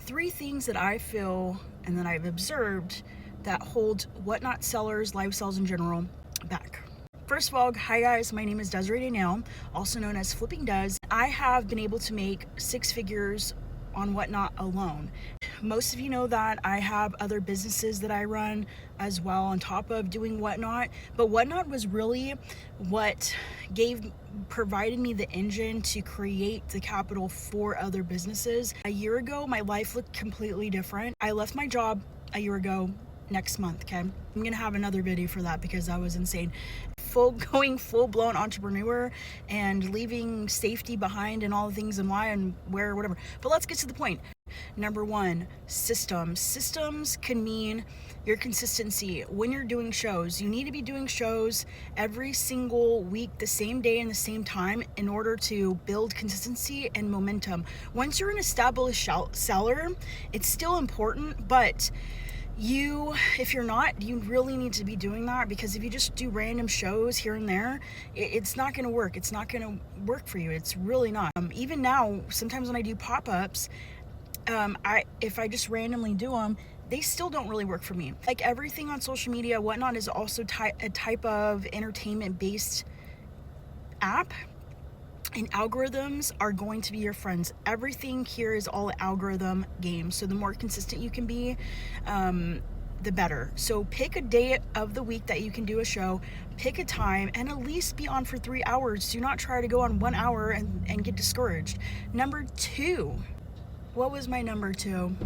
Three things that I feel and that I've observed that hold WhatNot sellers, live sales in general, back. First of all, hi guys, my name is Desiree Danielle, also known as Flipping Des. I have been able to make six figures on WhatNot alone. Most of you know that I have other businesses that I run as well on top of doing WhatNot, but WhatNot was really what provided me the engine to create the capital for other businesses. A year ago, my life looked completely different. I left my job a year ago next month, okay? I'm gonna have another video for that because that was insane. Going full-blown entrepreneur and leaving safety behind and all the things and why and where, whatever. But let's get to the point. Number one, systems. Systems can mean your consistency. When you're doing shows, you need to be doing shows every single week, the same day and the same time, in order to build consistency and momentum. Once you're an established seller, it's still important, but if you're not, you really need to be doing that, because if you just do random shows here and there, it's not going to work. It's not going to work for you. It's really not. Even now, sometimes when I do pop-ups, if I just randomly do them, they still don't really work for me. Like everything on social media, WhatNot is also a type of entertainment-based app. And algorithms are going to be your friends. Everything here is all algorithm games. So the more consistent you can be, the better. So pick a day of the week that you can do a show, pick a time, and at least be on for 3 hours. Do not try to go on 1 hour and get discouraged. Number two, what was my number two?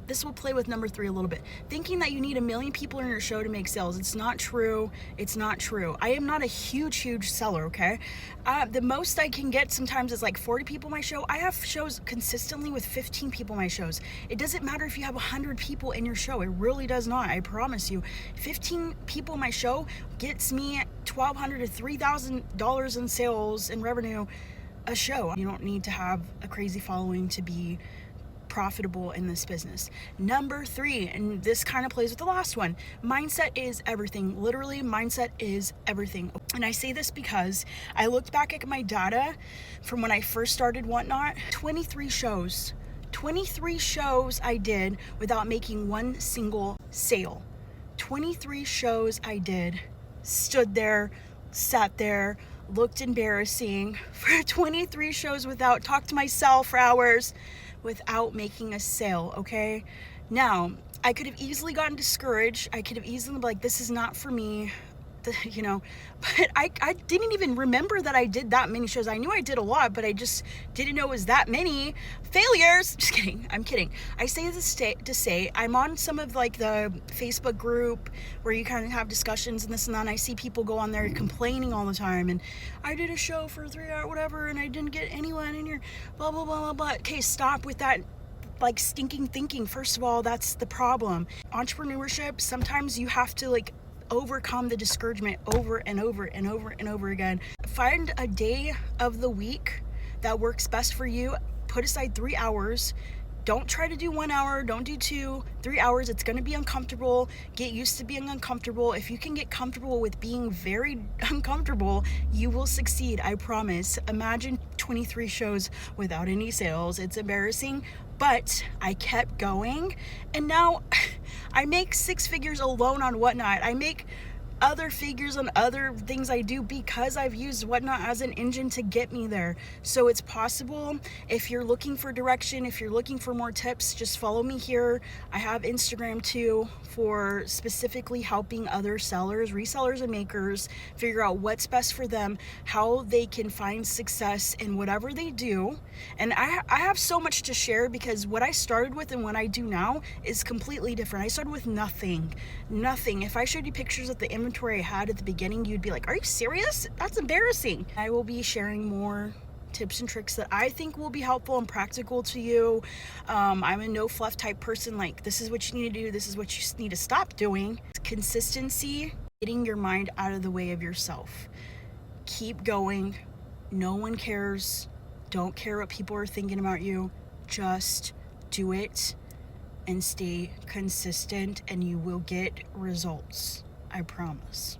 This will play with number three a little bit. Thinking that you need 1 million people in your show to make sales. It's not true. It's not true. I am not a huge seller, okay? The most I can get sometimes is like 40 people in my show. I have shows consistently with 15 people in my shows. It doesn't matter if you have 100 people in your show. It really does not. I promise you. 15 people in my show gets me $1,200 to $3,000 in sales and revenue a show. You don't need to have a crazy following to be profitable in this business. Number three, and this kind of plays with the last one, mindset is everything. Literally, mindset is everything. And I say this because I looked back at my data from when I first started WhatNot. 23 shows I did without making one single sale. 23 shows I did, stood there, sat there, looked embarrassing for 23 shows without, talked to myself for hours without making a sale, okay? Now, I could have easily gotten discouraged. I could have easily been like, this is not for me, you know, but I didn't even remember that I did that many shows. I knew I did a lot, but I just didn't know it was that many failures. Just kidding. I'm kidding. I say this to say I'm on some of like the Facebook group where you kind of have discussions and this and that, and I see people go on there complaining all the time, and I did a show for 3 hours, whatever, and I didn't get anyone in here, blah, blah, blah, blah, blah. Okay, stop with that like stinking thinking. First of all, that's the problem. Entrepreneurship, sometimes you have to like overcome the discouragement over and over and over and over again. Find a day of the week that works best for you. Put aside 3 hours. Don't try to do 1 hour. Don't do 2, 3 hours. It's going to be uncomfortable. Get used to being uncomfortable. If you can get comfortable with being very uncomfortable, you will succeed. I promise. Imagine 23 shows without any sales. It's embarrassing, but I kept going, and now I make 6 figures alone on WhatNot. I make other figures on other things I do because I've used WhatNot as an engine to get me there. So it's possible. If you're looking for direction, if you're looking for more tips, just follow me here. I have Instagram too for specifically helping other sellers, resellers, and makers figure out what's best for them, how they can find success in whatever they do. And I have so much to share, because what I started with and what I do now is completely different. I started with nothing. If I showed you pictures of the inventory I had at the beginning, you'd be like, are you serious? That's embarrassing. I will be sharing more tips and tricks that I think will be helpful and practical to you. I'm a no fluff type person. Like, this is what you need to do. This is what you need to stop doing. Consistency, getting your mind out of the way of yourself. Keep going. No one cares. Don't care what people are thinking about you. Just do it and stay consistent, and you will get results. I promise.